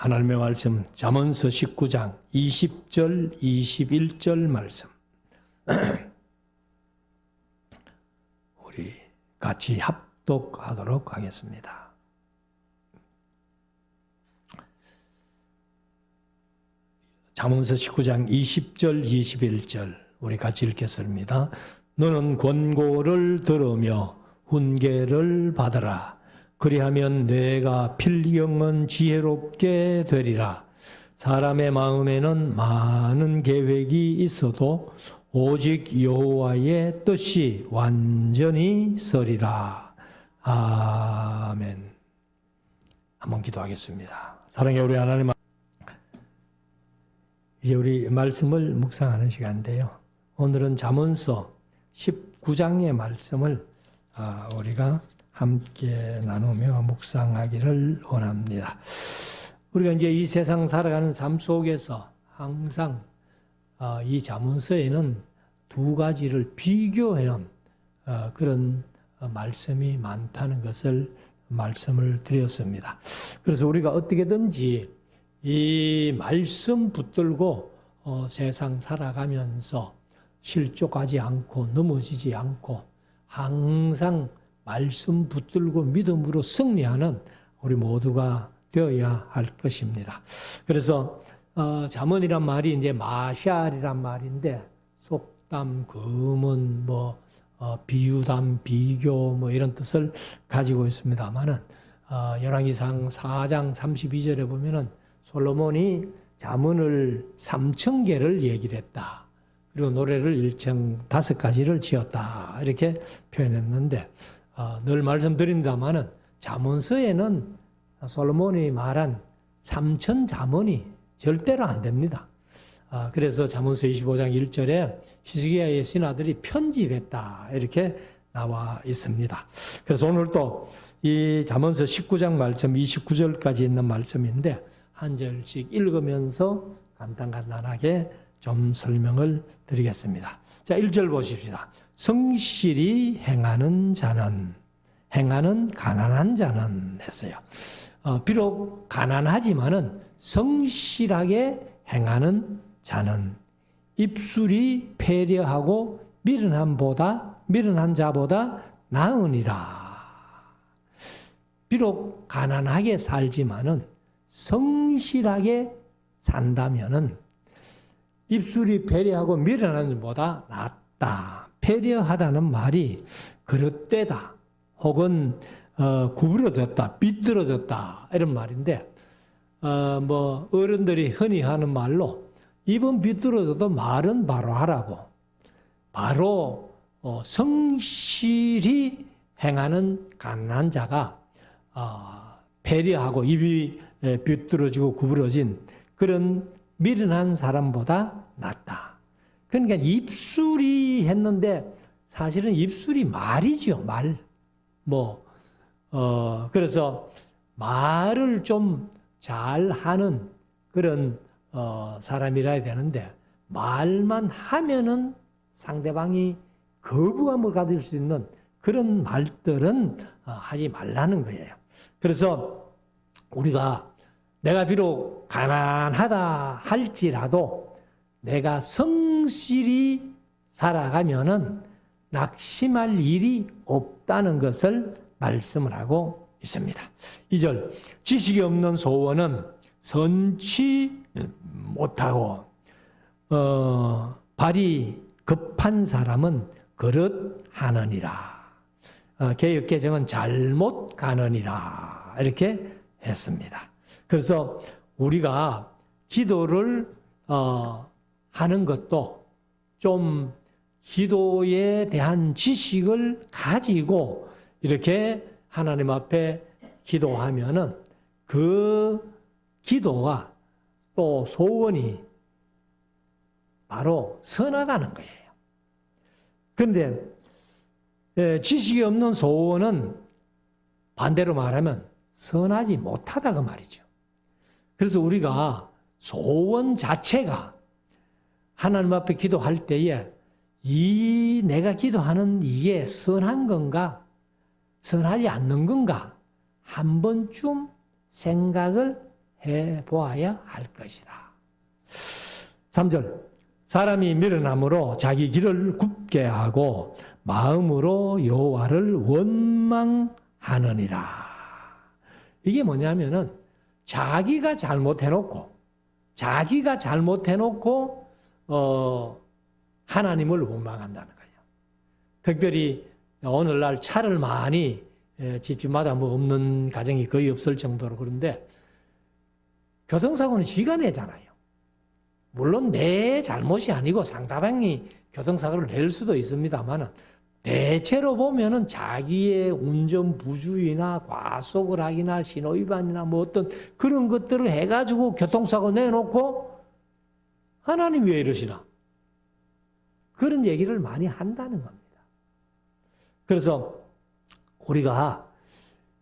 하나님의 말씀 잠언서 19장 20절 21절 말씀 우리 같이 합독하도록 하겠습니다. 잠언서 19장 20절 21절 우리 같이 읽겠습니다. 너는 권고를 들으며 훈계를 받으라. 그리하면 뇌가 필경은 지혜롭게 되리라. 사람의 마음에는 많은 계획이 있어도 오직 여호와의 뜻이 완전히 서리라. 아멘. 한번 기도하겠습니다. 사랑해 우리 하나님, 이제 우리 말씀을 묵상하는 시간인데요. 오늘은 잠언서 19장의 말씀을 우리가 함께 나누며 묵상하기를 원합니다. 우리가 이제 이 세상 살아가는 삶 속에서 항상 이 잠언서에는 두 가지를 비교해놓은 그런 말씀이 많다는 것을 말씀을 드렸습니다. 그래서 우리가 어떻게든지 이 말씀 붙들고 세상 살아가면서 실족하지 않고 넘어지지 않고 항상 말씀 붙들고 믿음으로 승리하는 우리 모두가 되어야 할 것입니다. 그래서 잠언이란 말이 이제 마샬이란 말인데 속담, 금은 비유담, 비교 이런 뜻을 가지고 있습니다만은 열왕기상 4장 32절에 보면은 솔로몬이 잠언을 3,000개를 얘기를 했다. 그리고 노래를 1,005가지를 지었다. 이렇게 표현했는데 늘 말씀드린다마는 잠언서에는 솔로몬이 말한 3,000 잠언이 절대로 안 됩니다. 그래서 잠언서 25장 1절에 히스기야의 신하들이 편집했다. 이렇게 나와 있습니다. 그래서 오늘 또 이 잠언서 19장 말씀 29절까지 있는 말씀인데 한 절씩 읽으면서 간단하게 좀 설명을 드리겠습니다. 자, 1절 보십시다. 성실히 행하는 자는, 행하는 가난한 자는 했어요. 비록 가난하지만은 성실하게 행하는 자는 입술이 패려하고 미련한 자보다 나으니라. 비록 가난하게 살지만은 성실하게 산다면은 입술이 패려하고 미련한 자보다 낫다. 패려하다는 말이 그릇되다 혹은 구부러졌다, 비뚤어졌다 이런 말인데 어른들이 흔히 하는 말로 입은 비뚤어져도 말은 바로 하라고, 바로 성실히 행하는 가난한 자가 패려하고 입이 비뚤어지고 구부러진 그런 미련한 사람보다 낫다. 그러니까 입술이 했는데 사실은 입술이 말이죠, 말. 그래서 말을 좀 잘하는 그런 사람이라야 되는데 말만 하면은 상대방이 거부감을 가질 수 있는 그런 말들은 하지 말라는 거예요. 그래서 우리가 내가 비록 가난하다 할지라도 내가 성실히 살아가면은 낙심할 일이 없다는 것을 말씀을 하고 있습니다. 2절, 지식이 없는 소원은 선치 못하고 발이 급한 사람은 그릇하느니라. 개역개정은 잘못 가느니라 이렇게 했습니다. 그래서 우리가 기도를 하는 것도 좀 기도에 대한 지식을 가지고 이렇게 하나님 앞에 기도하면은 그 기도가 또 소원이 바로 선하다는 거예요. 그런데 지식이 없는 소원은 반대로 말하면 선하지 못하다 그 말이죠. 그래서 우리가 소원 자체가 하나님 앞에 기도할 때에 내가 기도하는 이게 선한 건가 선하지 않는 건가 한 번쯤 생각을 보아야 할 것이다. 3절 사람이 미련함으로 자기 길을 굽게 하고 마음으로 여호와를 원망하느니라. 이게 뭐냐면은 자기가 잘못해놓고 하나님을 원망한다는 거예요. 특별히 오늘날 차를 많이 집집마다 뭐 없는 가정이 거의 없을 정도로 그런데 교통사고는 쥐가 내잖아요. 물론 내 잘못이 아니고 상대방이 교통사고를 낼 수도 있습니다만 대체로 보면은 자기의 운전 부주의나 과속을 하기나 신호위반이나 뭐 어떤 그런 것들을 해가지고 교통사고 내놓고 하나님 왜 이러시나 그런 얘기를 많이 한다는 겁니다. 그래서 우리가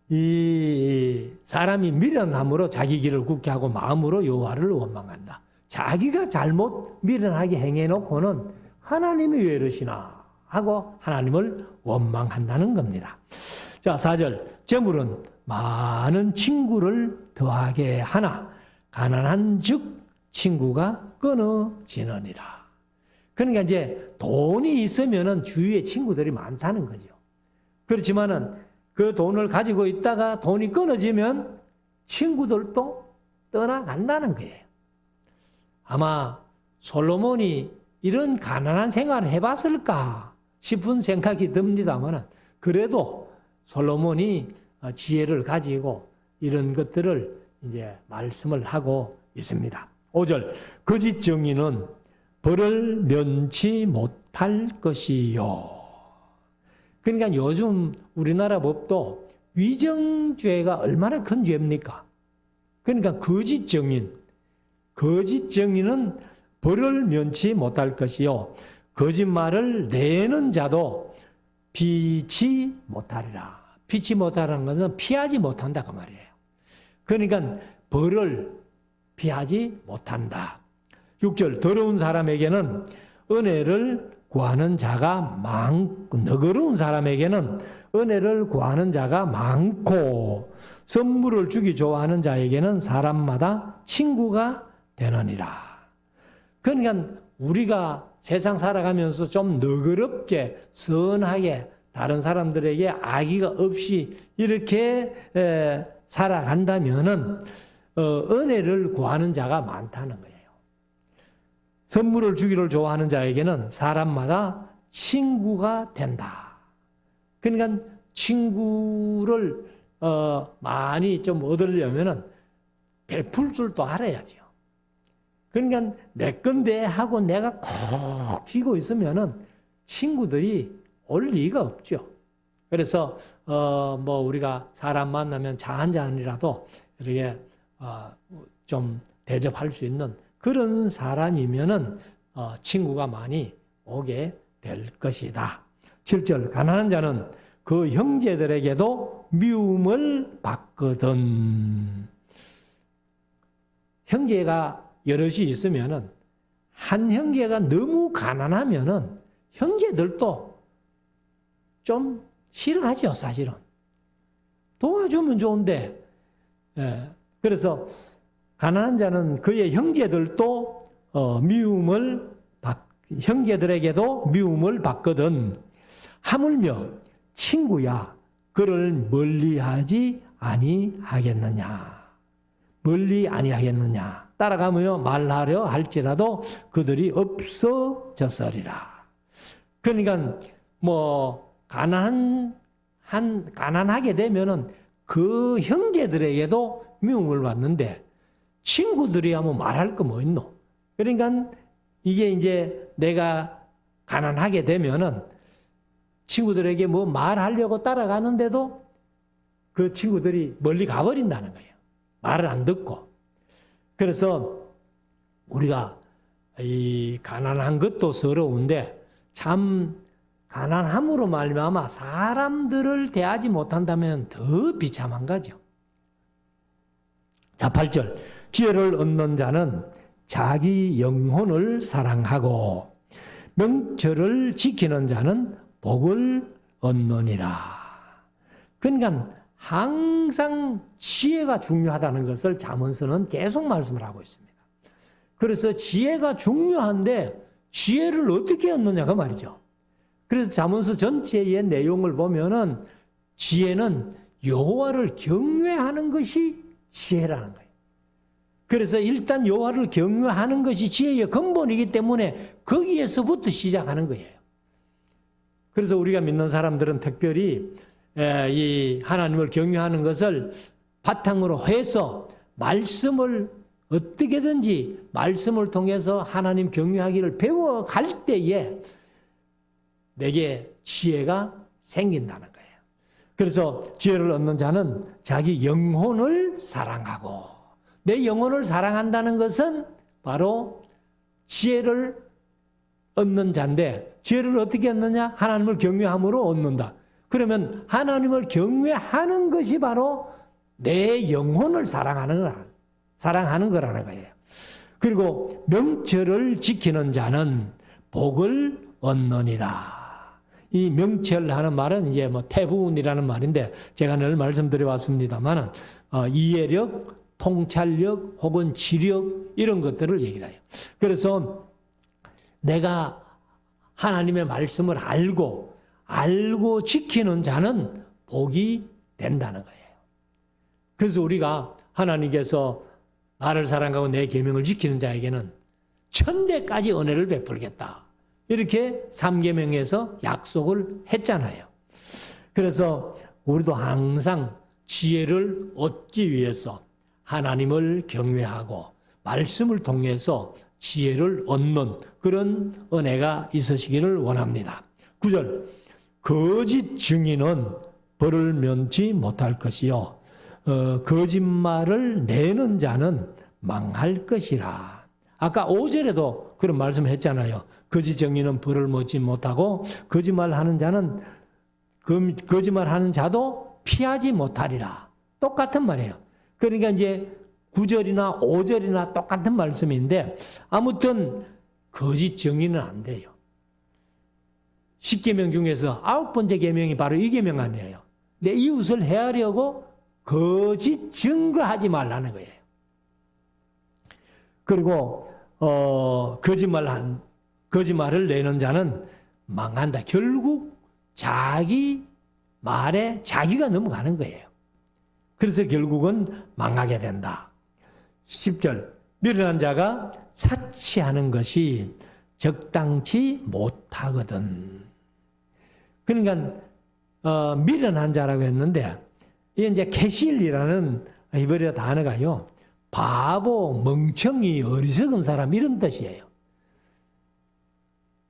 이 사람이 미련함으로 자기 길을 굳게 하고 마음으로 여호와를 원망한다. 자기가 잘못 미련하게 행해놓고는 하나님이 왜 이러시나 하고 하나님을 원망한다는 겁니다. 자, 4절 재물은 많은 친구를 더하게 하나 가난한 즉 친구가 끊어지느니라. 그러니까 이제 돈이 있으면은 주위에 친구들이 많다는 거죠. 그렇지만은 그 돈을 가지고 있다가 돈이 끊어지면 친구들도 떠나간다는 거예요. 아마 솔로몬이 이런 가난한 생활을 해봤을까 싶은 생각이 듭니다만 그래도 솔로몬이 지혜를 가지고 이런 것들을 이제 말씀을 하고 있습니다. 5절 거짓 정의는 벌을 면치 못할 것이요. 그러니까 요즘 우리나라 법도 위정죄가 얼마나 큰 죄입니까? 그러니까 거짓 정의는 벌을 면치 못할 것이요 거짓말을 내는 자도 피치 못하리라. 피치 못하라는 것은 피하지 못한다 그 말이에요. 그러니까 벌을 피하지 못한다. 6절 더러운 사람에게는 은혜를 구하는 자가 많고 너그러운 사람에게는 은혜를 구하는 자가 많고 선물을 주기 좋아하는 자에게는 사람마다 친구가 되느니라. 그러니까 우리가 세상 살아가면서 좀 너그럽게 선하게 다른 사람들에게 악의가 없이 이렇게 살아간다면은 은혜를 구하는 자가 많다는 거예요. 선물을 주기를 좋아하는 자에게는 사람마다 친구가 된다. 그러니까 친구를 많이 좀 얻으려면은 베풀 줄도 알아야죠. 그러니까 내 건데 하고 내가 콕 쥐고 있으면은 친구들이 올 리가 없죠. 그래서 뭐 우리가 사람 만나면 차 한 잔이라도 이렇게 좀 대접할 수 있는 그런 사람이면은 친구가 많이 오게 될 것이다. 7절 가난한 자는 그 형제들에게도 미움을 받거든. 형제가 여럿이 있으면은 한 형제가 너무 가난하면은 형제들도 좀 싫어하죠, 사실은. 도와주면 좋은데. 그래서 가난한 자는 그의 형제들도 형제들에게도 미움을 받거든. 하물며 친구야 그를 멀리하지 아니하겠느냐. 멀리 아니하겠느냐. 따라가며 말하려 할지라도 그들이 없어졌으리라. 그러니까 뭐 가난하게 되면은 그 형제들에게도 미움을 받는데 친구들이야 뭐 말할 거 뭐 있노? 그러니까 이게 이제 내가 가난하게 되면은 친구들에게 뭐 말하려고 따라가는데도 그 친구들이 멀리 가버린다는 거예요. 말을 안 듣고. 그래서 우리가 이 가난한 것도 서러운데 참 가난함으로 말미암아 사람들을 대하지 못한다면 더 비참한 거죠. 자, 8절 지혜를 얻는 자는 자기 영혼을 사랑하고 명철을 지키는 자는 복을 얻느니라. 그러니까 항상 지혜가 중요하다는 것을 잠언서는 계속 말씀을 하고 있습니다. 그래서 지혜가 중요한데 지혜를 어떻게 얻느냐가 말이죠. 그래서 잠언서 전체의 내용을 보면은 지혜는 여호와를 경외하는 것이 지혜라는 거예요. 그래서 일단 여호와를 경외하는 것이 지혜의 근본이기 때문에 거기에서부터 시작하는 거예요. 그래서 우리가 믿는 사람들은 특별히 이 하나님을 경외하는 것을 바탕으로 해서 말씀을 어떻게든지 말씀을 통해서 하나님 경외하기를 배워갈 때에 내게 지혜가 생긴다는 거예요. 그래서 지혜를 얻는 자는 자기 영혼을 사랑하고, 내 영혼을 사랑한다는 것은 바로 지혜를 얻는 자인데, 지혜를 어떻게 얻느냐? 하나님을 경외함으로 얻는다. 그러면 하나님을 경외하는 것이 바로 내 영혼을 사랑하는 거라는 거예요. 그리고 명철을 지키는 자는 복을 얻느니라. 이 명철하는 말은 이제 뭐 태분이라는 말인데, 제가 늘 말씀드려왔습니다만은 이해력, 통찰력 혹은 지력 이런 것들을 얘기를 해요. 그래서 내가 하나님의 말씀을 알고 지키는 자는 복이 된다는 거예요. 그래서 우리가 하나님께서 나를 사랑하고 내 계명을 지키는 자에게는 천대까지 은혜를 베풀겠다, 이렇게 3계명에서 약속을 했잖아요. 그래서 우리도 항상 지혜를 얻기 위해서 하나님을 경외하고 말씀을 통해서 지혜를 얻는 그런 은혜가 있으시기를 원합니다. 9절, 거짓 증인은 벌을 면치 못할 것이요 거짓말을 내는 자는 망할 것이라. 아까 5절에도 그런 말씀을 했잖아요. 거짓 증인은 벌을 얻지 못하고 거짓말하는 자는 거짓말하는 자도 피하지 못하리라. 똑같은 말이에요. 그러니까 이제 9절이나 5절이나 똑같은 말씀인데, 아무튼 거짓 증인은 안 돼요. 10계명 중에서 9번째 계명이 바로 이 계명 아니에요. 내 이웃을 해하려고 거짓 증거하지 말라는 거예요. 그리고 거짓말을 내는 자는 망한다. 결국 자기 말에 자기가 넘어가는 거예요. 그래서 결국은 망하게 된다. 10절, 미련한 자가 사치하는 것이 적당치 못하거든. 그러니까 미련한 자라고 했는데, 이게 이제 캐실이라는 히브리어 단어가요, 바보, 멍청이, 어리석은 사람 이런 뜻이에요.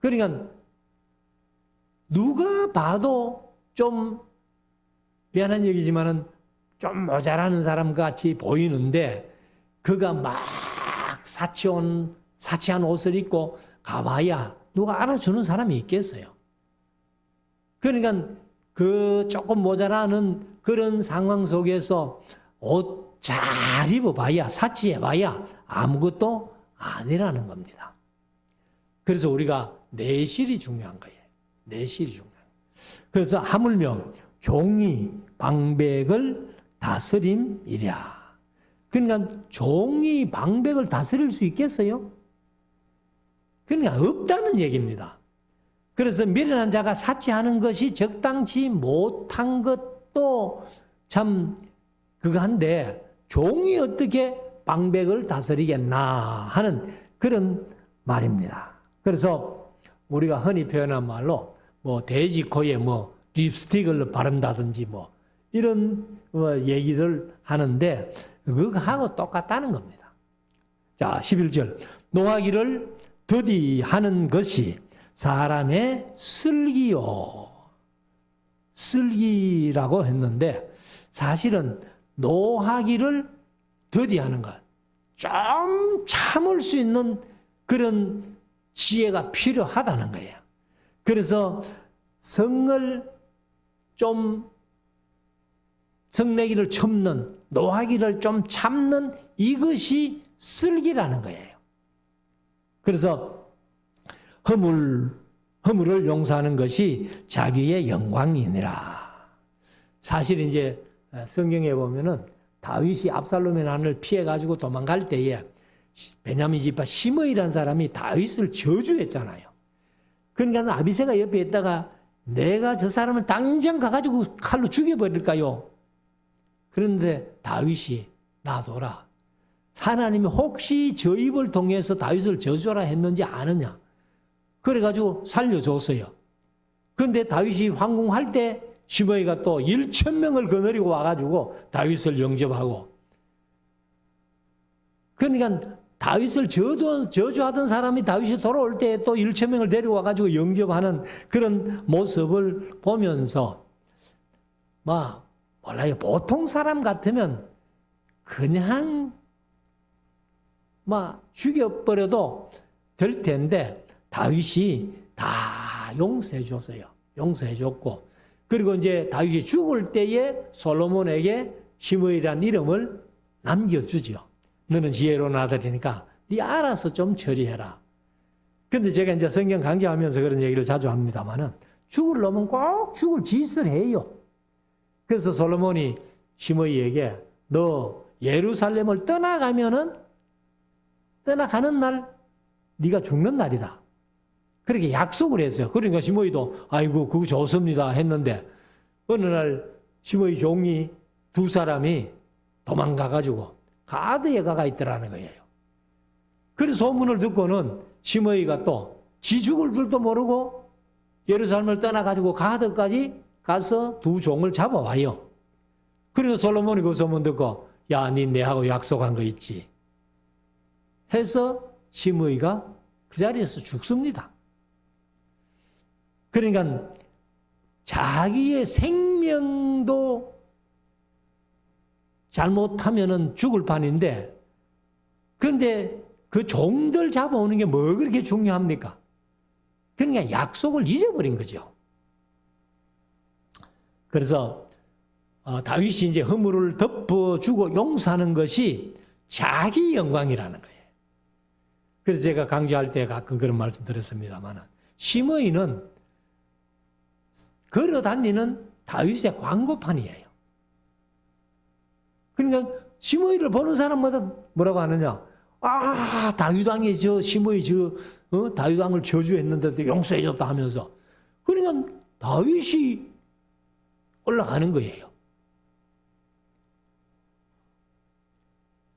그러니까 누가 봐도 좀 미안한 얘기지만은 좀 모자라는 사람 같이 보이는데, 그가 막 사치한 옷을 입고 가봐야 누가 알아주는 사람이 있겠어요. 그러니까 그 조금 모자라는 그런 상황 속에서 옷 잘 입어봐야, 사치해봐야 아무것도 아니라는 겁니다. 그래서 우리가 내실이 중요한 거예요. 내실이 중요한 거예요. 그래서 하물며 종이 방백을 다스림이랴. 그러니까 종이 방백을 다스릴 수 있겠어요? 그러니까 없다는 얘기입니다. 그래서 미련한 자가 사치하는 것이 적당치 못한 것도 참 그거 한데, 종이 어떻게 방백을 다스리겠나 하는 그런 말입니다. 그래서 우리가 흔히 표현한 말로 뭐 돼지 코에 뭐 립스틱을 바른다든지 뭐 이런 얘기를 하는데, 그거하고 똑같다는 겁니다. 자, 11절, 노하기를 더디하는 것이 사람의 슬기요. 슬기라고 했는데, 사실은 노하기를 더디하는 것, 좀 참을 수 있는 그런 지혜가 필요하다는 거예요. 그래서 성내기를 참는, 노하기를 좀 참는 이것이 슬기라는 거예요. 그래서 허물을 용서하는 것이 자기의 영광이니라. 사실 이제 성경에 보면은 다윗이 압살롬의 난을 피해가지고 도망갈 때에 베냐민 지파 시므이라는 사람이 다윗을 저주했잖아요. 그러니까 아비새가 옆에 있다가 내가 저 사람을 당장 가가지고 칼로 죽여버릴까요? 그런데 다윗이 놔둬라. 하나님이 혹시 저 입을 통해서 다윗을 저주하라 했는지 아느냐? 그래가지고 살려줬어요. 그런데 다윗이 황궁할 때 시므이가 또 1,000명을 거느리고 와가지고 다윗을 영접하고, 그러니까 다윗을 저주하던 사람이 다윗이 돌아올 때 또 1,000명을 데리고 와가지고 영접하는 그런 모습을 보면서 몰라요. 보통 사람 같으면 그냥 죽여버려도 될 텐데 다윗이 다 용서해 줬어요. 용서해 줬고, 그리고 이제 다윗이 죽을 때에 솔로몬에게 시므이라는 이름을 남겨주죠. 너는 지혜로운 아들이니까 네 알아서 좀 처리해라. 근데 제가 이제 성경 강좌하면서 그런 얘기를 자주 합니다만은 죽을 놈은 꼭 죽을 짓을 해요. 그래서 솔로몬이 시므이에게 너 예루살렘을 떠나가면은 떠나가는 날 네가 죽는 날이다. 그렇게 약속을 했어요. 그러니까 시므이도 아이고 그거 좋습니다 했는데 어느 날 시므이 종이 두 사람이 도망가가지고 가드에 가가 있더라는 거예요. 그래서 소문을 듣고는 시므이가 또 지 죽을 줄도 모르고 예루살렘을 떠나가지고 가드까지 가서 두 종을 잡아와요. 그래서 솔로몬이 그 소문 듣고 야, 니 내하고 약속한 거 있지 해서 시므이가 그 자리에서 죽습니다. 그러니까 자기의 생명도 잘못하면은 죽을 판인데, 그런데 그 종들 잡아오는 게 뭐 그렇게 중요합니까? 그러니까 약속을 잊어버린 거죠. 그래서 다윗이 이제 허물을 덮어주고 용서하는 것이 자기 영광이라는 거예요. 그래서 제가 강조할 때 가끔 그런 말씀 드렸습니다만, 시므이는 걸어다니는 다윗의 광고판이에요. 그러니까 시므이를 보는 사람마다 뭐라고 하느냐? 아, 다윗 왕이 시므이 다윗 왕을 저주했는데도 용서해줬다 하면서, 그러니까 다윗이 올라가는 거예요.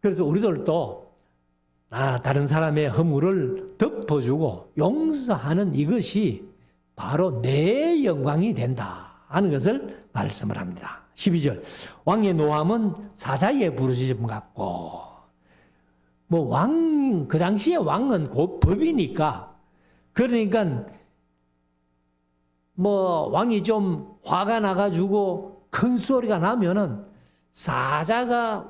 그래서 우리들도 다른 사람의 허물을 덮어주고 용서하는 이것이 바로 내 영광이 된다 하는 것을 말씀을 합니다. 12절 왕의 노함은 사자의 부르짖음 같고, 그 당시에 왕은 곧 법이니까, 그러니까 왕이 좀 화가 나가지고 큰 소리가 나면은 사자가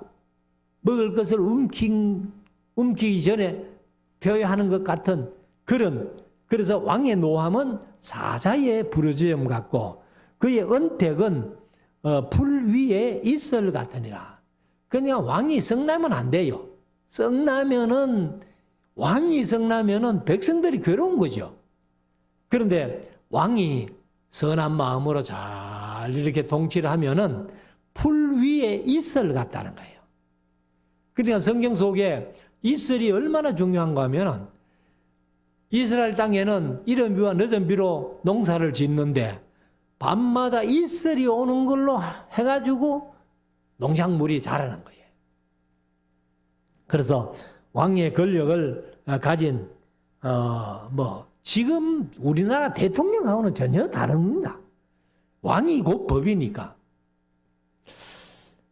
먹을 것을 움키기 전에 표현하는 것 같은 그래서 왕의 노함은 사자의 부르짖음 같고 그의 언택은 풀 위에 이슬 같으니라. 그러니까 왕이 성나면 안 돼요. 왕이 성나면은 백성들이 괴로운 거죠. 그런데 왕이 선한 마음으로 잘 이렇게 통치를 하면은 풀 위에 이슬 같다는 거예요. 그러니까 성경 속에 이슬이 얼마나 중요한가 하면은 이스라엘 땅에는 이른 비와 늦은 비로 농사를 짓는데 밤마다 이슬이 오는 걸로 해가지고 농작물이 자라는 거예요. 그래서 왕의 권력을 가진 지금 우리나라 대통령하고는 전혀 다릅니다. 왕이 곧 법이니까.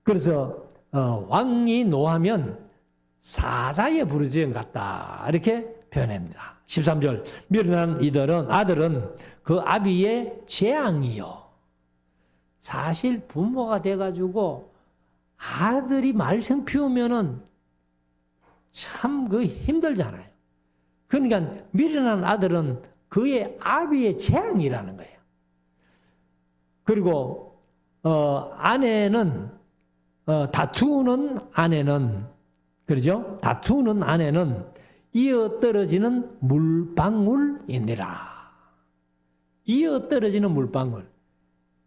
그래서 왕이 노하면 사자의 부르짖음 같다 이렇게 표현합니다. 13절 미련한 아들은 그 아비의 재앙이요. 사실 부모가 돼가지고 아들이 말썽 피우면은 참 힘들잖아요. 그러니까 미련한 아들은 그의 아비의 재앙이라는 거예요. 그리고 아내는 다투는 아내는 그러죠? 다투는 아내는 이어 떨어지는 물방울이니라. 이어 떨어지는 물방울.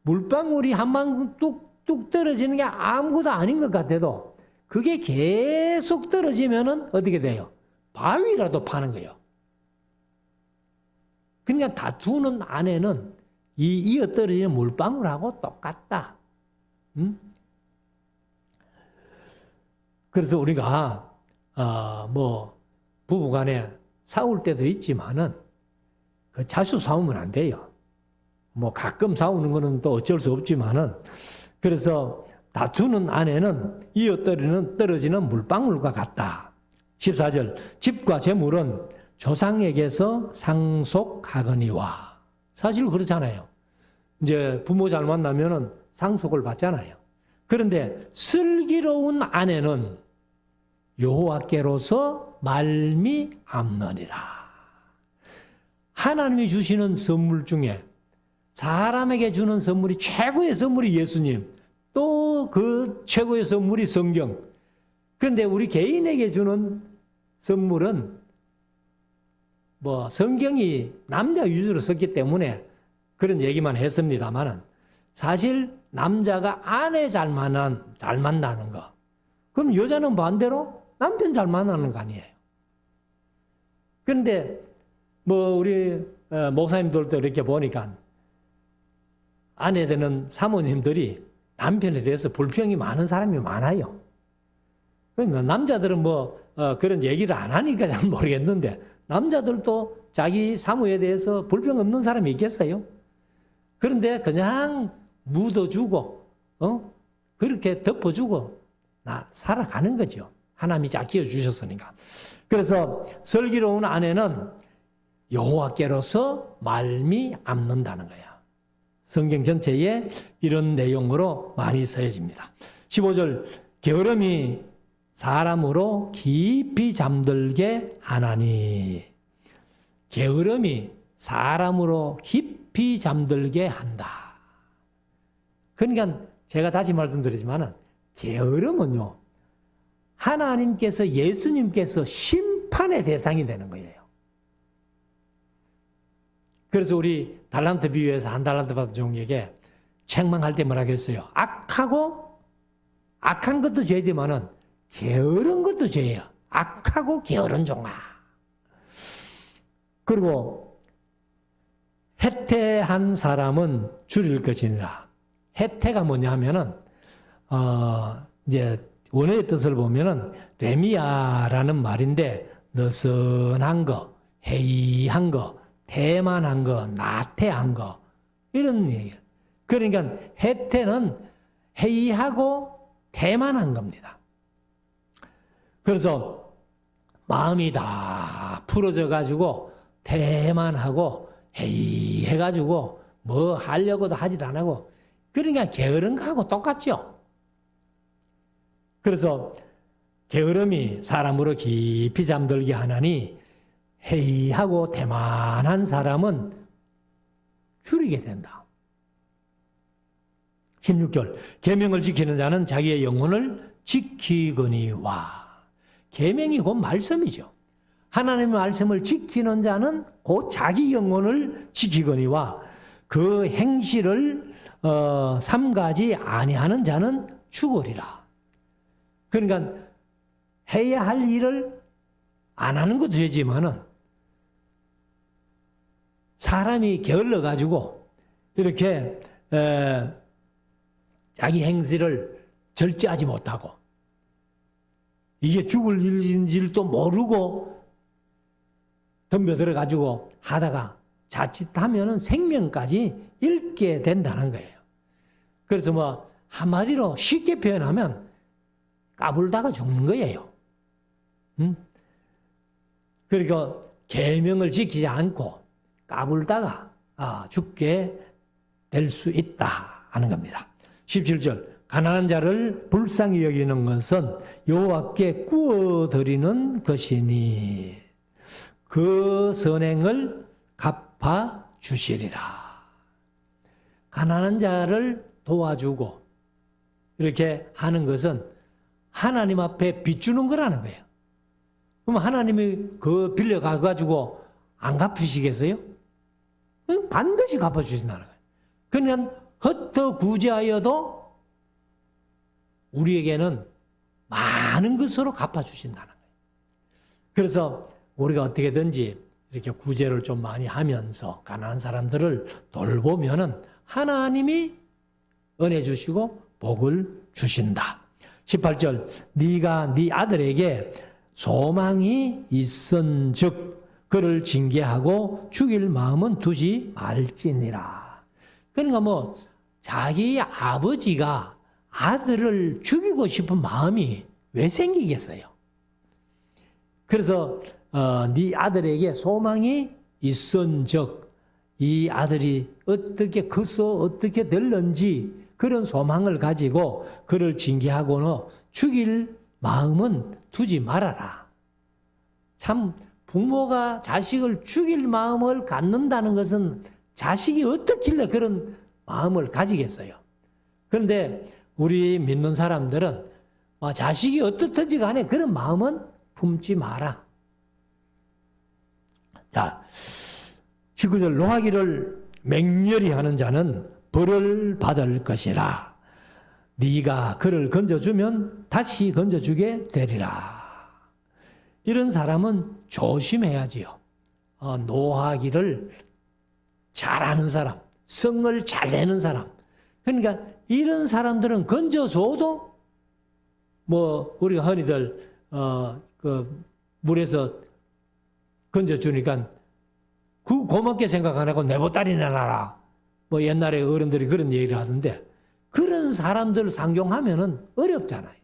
물방울이 한 방울 뚝 뚝 떨어지는 게 아무것도 아닌 것 같아도 그게 계속 떨어지면은 어떻게 돼요? 바위라도 파는 거예요. 그러니까 다투는 아내는 이 이어 떨어지는 물방울하고 똑같다. 그래서 우리가 뭐 부부간에 싸울 때도 있지만은 그 자주 싸우면 안 돼요. 뭐 가끔 싸우는 거는 또 어쩔 수 없지만은 그래서 다투는 아내는 이어 떨어지는 물방울과 같다. 14절 집과 재물은 조상에게서 상속하거니와. 사실 그렇잖아요. 이제 부모 잘 만나면은 상속을 받잖아요. 그런데 슬기로운 아내는 여호와께로서 말미암느니라. 하나님이 주시는 선물 중에 사람에게 주는 선물이 최고의 선물이 예수님, 또 그 최고의 선물이 성경. 그런데 우리 개인에게 주는 선물은 뭐 성경이 남자 위주로 썼기 때문에 그런 얘기만 했습니다만은 사실 남자가 아내 잘 만나는 거. 그럼 여자는 반대로 남편 잘 만나는 거 아니에요. 그런데 뭐 우리 목사님들도 이렇게 보니까 아내 되는 사모님들이 남편에 대해서 불평이 많은 사람이 많아요. 그러니까 남자들은 뭐 그런 얘기를 안 하니까 잘 모르겠는데 남자들도 자기 사모에 대해서 불평 없는 사람이 있겠어요? 그런데 그냥 묻어주고 그렇게 덮어주고 살아가는 거죠. 하나님이 잘 키워주셨으니까. 그래서 슬기로운 아내는 여호와께로서 말미암는다는 거야. 성경 전체에 이런 내용으로 많이 쓰여집니다. 15절 게으름이 사람으로 깊이 잠들게 하나니. 게으름이 사람으로 깊이 잠들게 한다. 그러니까 제가 다시 말씀드리지만 게으름은요, 하나님께서 예수님께서 심판의 대상이 되는 거예요. 그래서 우리 달란트 비유에서 한 달란트 받은 종에게 책망할 때 뭐라고 했어요? 악한 것도 죄지만은 게으른 것도 죄예요. 악하고 게으른 종아. 그리고 해태한 사람은 줄일 것이니라. 해태가 뭐냐 하면은 이제 원어의 뜻을 보면은 레미아라는 말인데 느슨한 거, 해이한 거, 태만한 거, 나태한 거 이런 얘기예요. 그러니까 해태는 해이하고 태만한 겁니다. 그래서 마음이 다 풀어져 가지고 태만하고 해이해 가지고 뭐 하려고도 하지도 안 하고 그러니까 게으른 거하고 똑같죠. 그래서 게으름이 사람으로 깊이 잠들게 하나니 해이하고 태만한 사람은 줄이게 된다. 16절 계명을 지키는 자는 자기의 영혼을 지키거니와. 계명이 곧 말씀이죠. 하나님의 말씀을 지키는 자는 곧 자기 영혼을 지키거니와 그 행실을 삼가지 아니하는 자는 죽으리라. 그러니까 해야 할 일을 안 하는 것도 되지만은 사람이 게을러 가지고 이렇게 자기 행실을 절제하지 못하고 이게 죽을 일인지도 모르고 덤벼들어 가지고 하다가 자칫하면은 생명까지 잃게 된다는 거예요. 그래서 뭐 한마디로 쉽게 표현하면 까불다가 죽는 거예요. 그러니까 계명을 지키지 않고 까불다가 죽게 될 수 있다 하는 겁니다. 17절 가난한 자를 불쌍히 여기는 것은 여호와께 구워드리는 것이니 그 선행을 갚아 주시리라. 가난한 자를 도와주고 이렇게 하는 것은 하나님 앞에 비추는 거라는 거예요. 그럼 하나님이 그 빌려가 가지고 안 갚으시겠어요? 반드시 갚아주신다는 거예요. 그러니까 헛되구제하여도 우리에게는 많은 것으로 갚아주신다는 거예요. 그래서 우리가 어떻게든지 이렇게 구제를 좀 많이 하면서 가난한 사람들을 돌보면은 하나님이 은혜 주시고 복을 주신다. 18절, 네가 네 아들에게 소망이 있은즉 그를 징계하고 죽일 마음은 두지 말지니라. 그러니까 뭐 자기 아버지가 아들을 죽이고 싶은 마음이 왜 생기겠어요? 그래서 네 아들에게 소망이 있은즉 이 아들이 어떻게 커서 어떻게 될는지 그런 소망을 가지고 그를 징계하고는 죽일 마음은 두지 말아라. 참 부모가 자식을 죽일 마음을 갖는다는 것은 자식이 어떻길래 그런 마음을 가지겠어요. 그런데 우리 믿는 사람들은 자식이 어떻든지 간에 그런 마음은 품지 마라. 자, 19절, 노하기를 맹렬히 하는 자는 벌을 받을 것이라. 네가 그를 건져주면 다시 건져주게 되리라. 이런 사람은 조심해야지요. 노하기를 잘하는 사람, 성을 잘 내는 사람. 그러니까 이런 사람들은 건져줘도 뭐 우리가 흔히들 그 물에서 건져주니까 그 고맙게 생각 안 하고 내보따리나 놔라. 뭐 옛날에 어른들이 그런 얘기를 하던데 그런 사람들 상종하면은 어렵잖아요.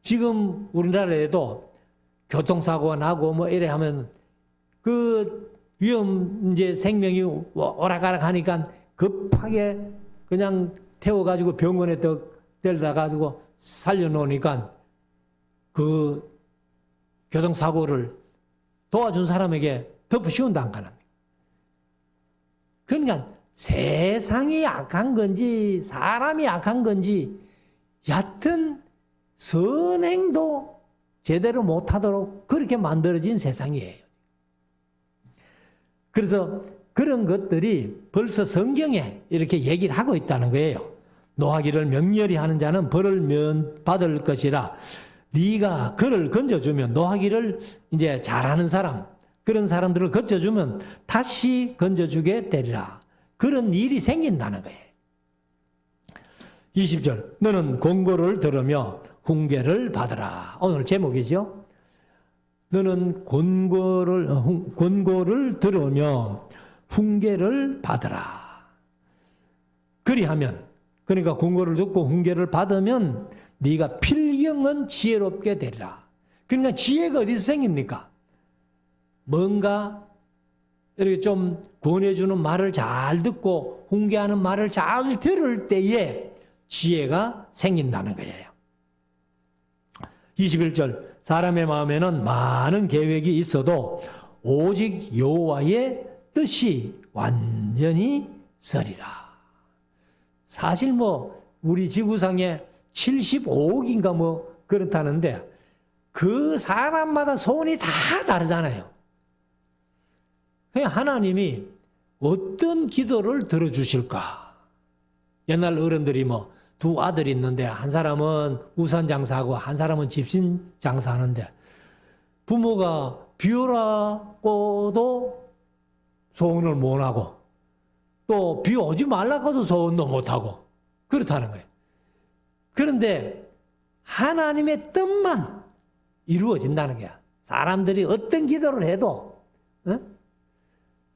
지금 우리나라에도 교통사고가 나고 뭐 이래 하면 그 이제 생명이 오락가락 하니까 급하게 그냥 태워가지고 병원에 데려다 가지고 살려놓으니까 그 교통사고를 도와준 사람에게 덮어 씌운다 안 가는. 그러니까 세상이 악한 건지 사람이 악한 건지 얕은 선행도 제대로 못하도록 그렇게 만들어진 세상이에요. 그래서 그런 것들이 벌써 성경에 이렇게 얘기를 하고 있다는 거예요. 노하기를 명렬히 하는 자는 벌을 받을 것이라. 네가 그를 건져주면 노하기를 이제 잘하는 사람, 그런 사람들을 건져주면 다시 건져주게 되리라. 그런 일이 생긴다는 거예요. 20절, 너는 권고를 들으며 훈계를 받으라. 오늘 제목이죠. 너는 권고를 들으며 훈계를 받으라. 그리하면, 그러니까 권고를 듣고 훈계를 받으면 네가 필경은 지혜롭게 되리라. 그러니까 지혜가 어디서 생깁니까? 뭔가 이렇게 좀 권해주는 말을 잘 듣고 훈계하는 말을 잘 들을 때에 지혜가 생긴다는 거예요. 21절, 사람의 마음에는 많은 계획이 있어도 오직 여호와의 뜻이 완전히 서리라. 사실 뭐 우리 지구상에 75억인가 뭐 그렇다는데 그 사람마다 소원이 다 다르잖아요. 하나님이 어떤 기도를 들어주실까? 옛날 어른들이 뭐 두 아들이 있는데 한 사람은 우산 장사하고 한 사람은 집신 장사하는데 부모가 비 오라고도 소원을 못 하고 또 비 오지 말라고도 소원도 못 하고 그렇다는 거예요. 그런데 하나님의 뜻만 이루어진다는 거야. 사람들이 어떤 기도를 해도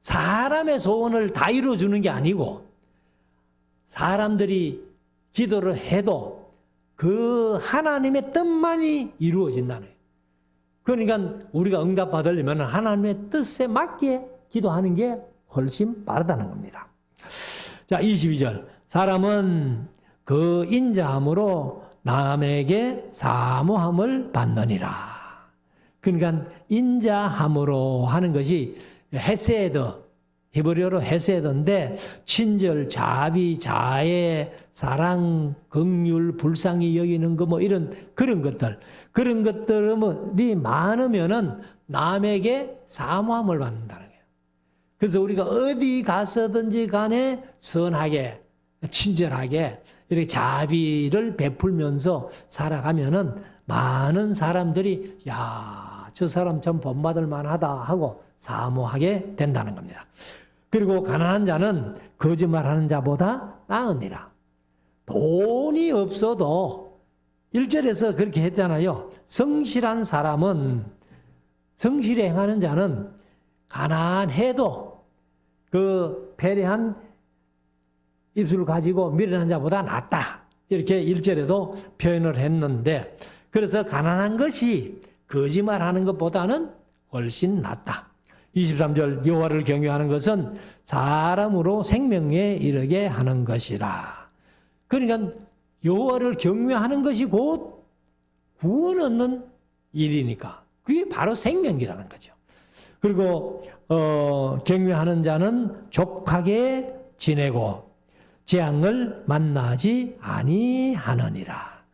사람의 소원을 다 이루어주는 게 아니고 사람들이 기도를 해도 그 하나님의 뜻만이 이루어진다는 거예요. 그러니까 우리가 응답 받으려면 하나님의 뜻에 맞게 기도하는 게 훨씬 빠르다는 겁니다. 자, 22절. 사람은 그 인자함으로 남에게 사모함을 받느니라. 그러니까 인자함으로 하는 것이 헤세드, 히브리어로 헤세드인데 친절, 자비, 자애, 사랑, 긍휼, 불쌍히 여기는 거 뭐 이런 그런 것들이 많으면은 남에게 사모함을 받는다는 거예요. 그래서 우리가 어디 가서든지 간에 선하게, 친절하게 이렇게 자비를 베풀면서 살아가면은 많은 사람들이 야, 저 사람 참 본받을 만하다 하고 사모하게 된다는 겁니다. 그리고 가난한 자는 거짓말하는 자보다 나으니라. 돈이 없어도 1절에서 그렇게 했잖아요. 성실한 사람은, 성실히 행하는 자는 가난해도 그 배려한 입술을 가지고 미련한 자보다 낫다. 이렇게 1절에도 표현을 했는데, 그래서 가난한 것이 거짓말하는 것보다는 훨씬 낫다. 23절 여호와를 경외하는 것은 사람으로 생명에 이르게 하는 것이라. 그러니까 여호와를 경외하는 것이 곧 구원 얻는 일이니까 그게 바로 생명이라는 거죠. 그리고 경외하는 자는 족하게 지내고 재앙을 만나지 아니하느니라.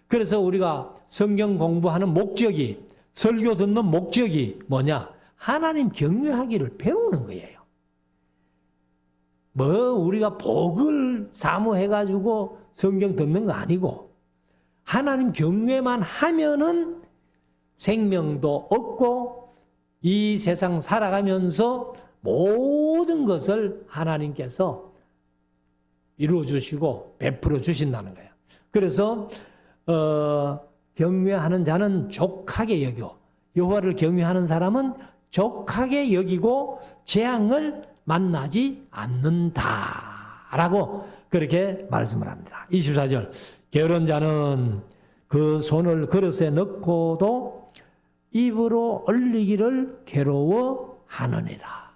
그래서 우리가 성경 공부하는 목적이, 설교 듣는 목적이 뭐냐? 하나님 경외하기를 배우는 거예요. 뭐 우리가 복을 사모해가지고 성경 듣는 거 아니고 하나님 경외만 하면은 생명도 얻고 이 세상 살아가면서 모든 것을 하나님께서 이루어 주시고 베풀어 주신다는 거예요. 그래서 경외하는 자는 족하게 여겨, 여호와를 경외하는 사람은 족하게 여기고 재앙을 만나지 않는다라고 그렇게 말씀을 합니다. 24절 게으른 자는 그 손을 그릇에 넣고도 입으로 얼리기를 괴로워하느니라.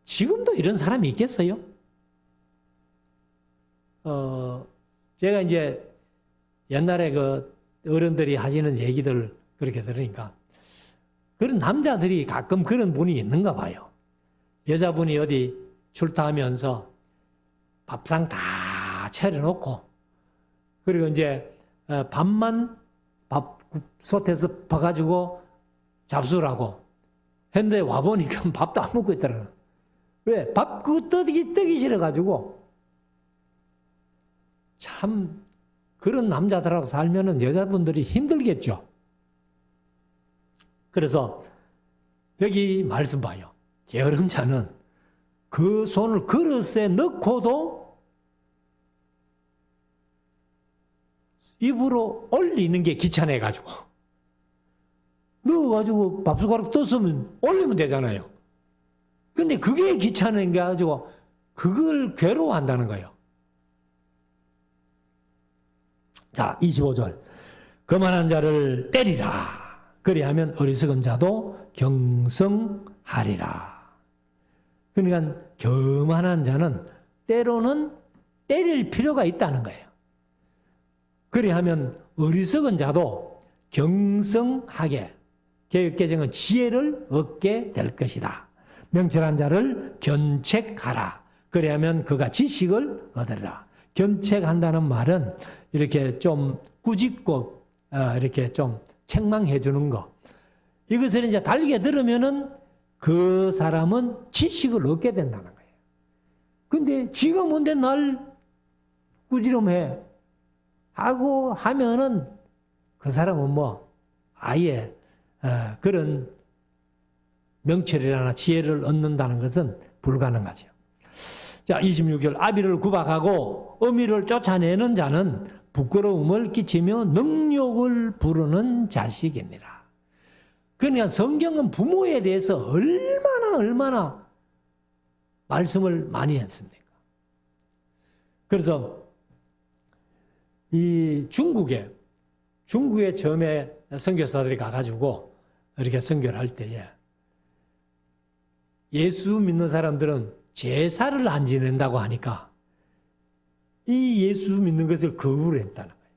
지금도 이런 사람이 있겠어요? 제가 이제 옛날에 그 어른들이 하시는 얘기들 그렇게 들으니까 그런 남자들이 가끔 그런 분이 있는가 봐요. 여자분이 어디 출타하면서 밥상 다 차려놓고 그리고 이제 밥만 밥솥에서 봐가지고 잡수라고 했는데 와보니까 밥도 안 먹고 있더라고요. 왜? 밥 그 뜨기 싫어가지고. 참 그런 남자들하고 살면은 여자분들이 힘들겠죠. 그래서 여기 말씀 봐요. 게으른 자는 그 손을 그릇에 넣고도 입으로 올리는 게 귀찮아가지고 넣어가지고 밥숟가락 떴으면 올리면 되잖아요. 근데 그게 귀찮은 게 가지고 그걸 괴로워한다는 거예요. 자, 25절 거만한 자를 때리라. 그리하면 어리석은 자도 경성하리라. 그러니까 교만한 자는 때로는 때릴 필요가 있다는 거예요. 그리하면 어리석은 자도 경성하게, 개혁개정은 지혜를 얻게 될 것이다. 명철한 자를 견책하라. 그리하면 그가 지식을 얻으리라. 견책한다는 말은 이렇게 좀 꾸짖고 이렇게 좀 책망해 주는 거. 이것을 이제 달게 들으면은 그 사람은 지식을 얻게 된다는 거예요. 근데 쥐가 뭔데 날 꾸지럼해 하고 하면은 그 사람은 뭐 아예 그런 명철이나 지혜를 얻는다는 것은 불가능하죠. 자, 26절 아비를 구박하고 어미를 쫓아내는 자는 부끄러움을 끼치며 능욕을 부르는 자식이니라. 그러니까 성경은 부모에 대해서 얼마나 말씀을 많이 했습니까? 그래서 이 중국에 처음에 선교사들이 가가지고 이렇게 선교를 할 때에 예수 믿는 사람들은 제사를 안 지낸다고 하니까 이 예수 믿는 것을 거부를 했다는 거예요.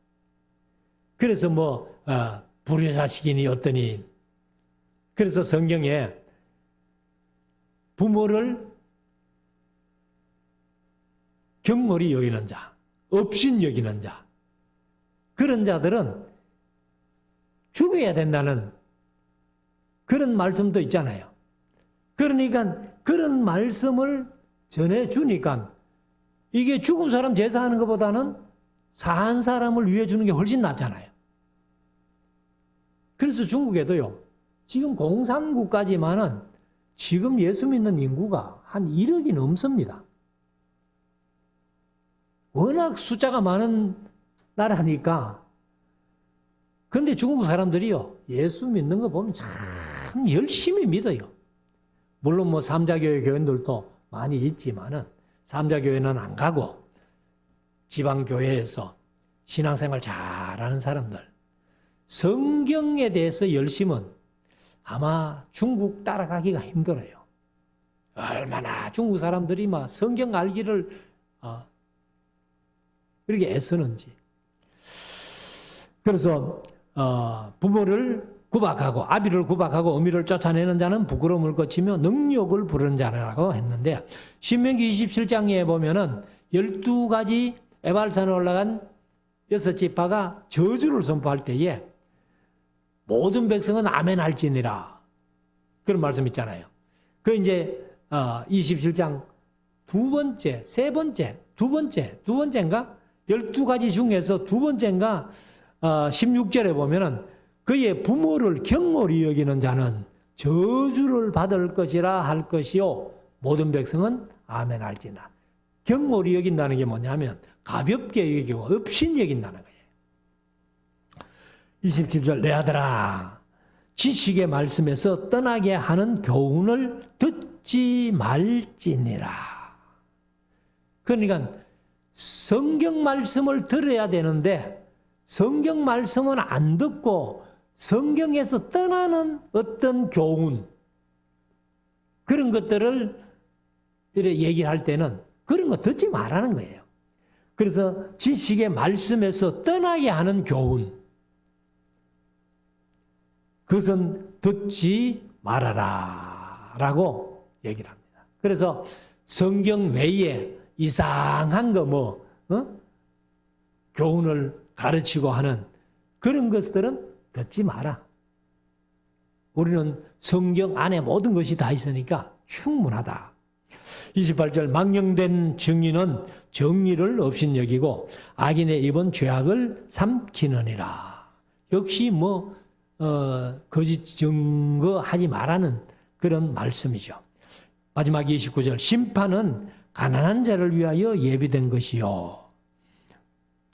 그래서 뭐 불효자식이니 어떠니, 그래서 성경에 부모를 경홀히 여기는 자, 업신 여기는 자, 그런 자들은 죽여야 된다는 그런 말씀도 있잖아요. 그러니까 그런 말씀을 전해주니까 이게 죽은 사람 제사하는 것보다는 산 사람을 위해 주는 게 훨씬 낫잖아요. 그래서 중국에도요, 지금 공산국가지만은 지금 예수 믿는 인구가 한 1억이 넘습니다. 워낙 숫자가 많은 나라니까. 그런데 중국 사람들이요, 예수 믿는 거 보면 참 열심히 믿어요. 물론 뭐 삼자교회 교인들도 많이 있지만은 삼자교회는 안 가고 지방교회에서 신앙생활 잘하는 사람들, 성경에 대해서 열심은 아마 중국 따라가기가 힘들어요. 얼마나 중국 사람들이 막 성경 알기를 그렇게 애쓰는지. 그래서 부모를 구박하고 아비를 구박하고 어미를 쫓아내는 자는 부끄러움을 거치며 능욕을 부르는 자라고 했는데, 신명기 27장에 보면은 12가지 에발산에 올라간 6지파가 저주를 선포할 때에 모든 백성은 아멘 할지니라, 그런 말씀 있잖아요. 그 이제 27장 두 번째인가? 12가지 중에서 두 번째인가? 16절에 보면은 그의 부모를 경홀히 여기는 자는 저주를 받을 것이라 할 것이요 모든 백성은 아멘 할지나. 경홀히 여긴다는 게 뭐냐면 가볍게 여기고 업신 여긴다는 거예요. 27절, 내 아들아, 지식의 말씀에서 떠나게 하는 교훈을 듣지 말지니라. 그러니까 성경 말씀을 들어야 되는데 성경 말씀은 안 듣고 성경에서 떠나는 어떤 교훈, 그런 것들을 이렇게 얘기할 때는 그런 거 듣지 말라는 거예요. 그래서 지식의 말씀에서 떠나게 하는 교훈, 그것은 듣지 말아라 라고 얘기를 합니다. 그래서 성경 외에 이상한 거 교훈을 가르치고 하는 그런 것들은 듣지 마라. 우리는 성경 안에 모든 것이 다 있으니까 충분하다. 28절, 망령된 증인은 정의를 업신여기고 악인의 입은 죄악을 삼키느니라. 역시 거짓 증거하지 말라는 그런 말씀이죠. 마지막 29절, 심판은 가난한 자를 위하여 예비된 것이요,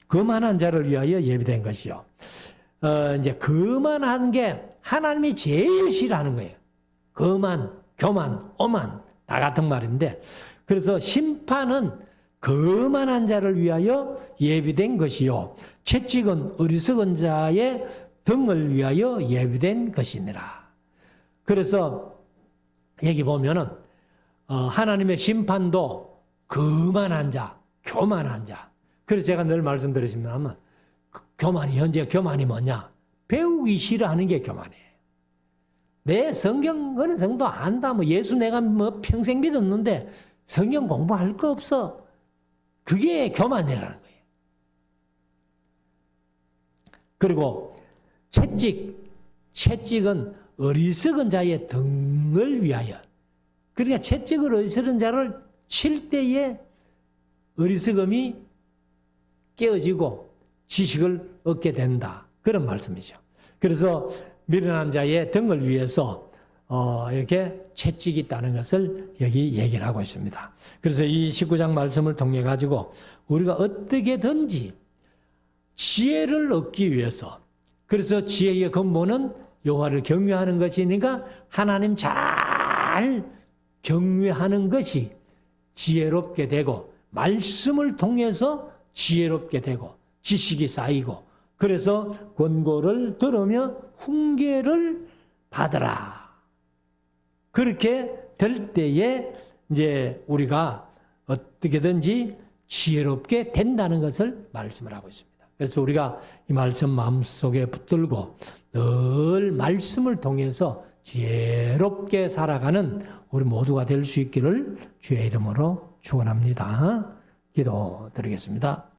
거만한 자를 위하여 예비된 것이요. 이제 거만한 게 하나님이 제일 싫어하는 거예요. 거만, 교만, 오만 다 같은 말인데, 그래서 심판은 거만한 자를 위하여 예비된 것이요, 채찍은 어리석은 자의 등을 위하여 예비된 것이니라. 그래서 여기 보면은 하나님의 심판도 거만한 자, 교만한 자. 그래서 제가 늘 말씀드렸습니다만, 교만이, 현재 교만이 뭐냐? 배우기 싫어하는 게 교만이에요. 내 성경 어느 정도 안다, 예수 내가 평생 믿었는데 성경 공부할 거 없어. 그게 교만이라는 거예요. 그리고 채찍은 어리석은 자의 등을 위하여. 그러니까 채찍을 어리석은 자를 칠 때에 어리석음이 깨어지고 지식을 얻게 된다, 그런 말씀이죠. 그래서 미련한 자의 등을 위해서 이렇게 채찍이 있다는 것을 여기 얘기를 하고 있습니다. 그래서 이 19장 말씀을 통해 가지고 우리가 어떻게든지 지혜를 얻기 위해서, 그래서 지혜의 근본은 여호와를 경외하는 것이니까 하나님 잘 경외하는 것이 지혜롭게 되고, 말씀을 통해서 지혜롭게 되고 지식이 쌓이고, 그래서 권고를 들으며 훈계를 받으라. 그렇게 될 때에 이제 우리가 어떻게든지 지혜롭게 된다는 것을 말씀을 하고 있습니다. 그래서 우리가 이 말씀 마음속에 붙들고 늘 말씀을 통해서 지혜롭게 살아가는 우리 모두가 될 수 있기를 주의 이름으로 축원합니다. 기도드리겠습니다.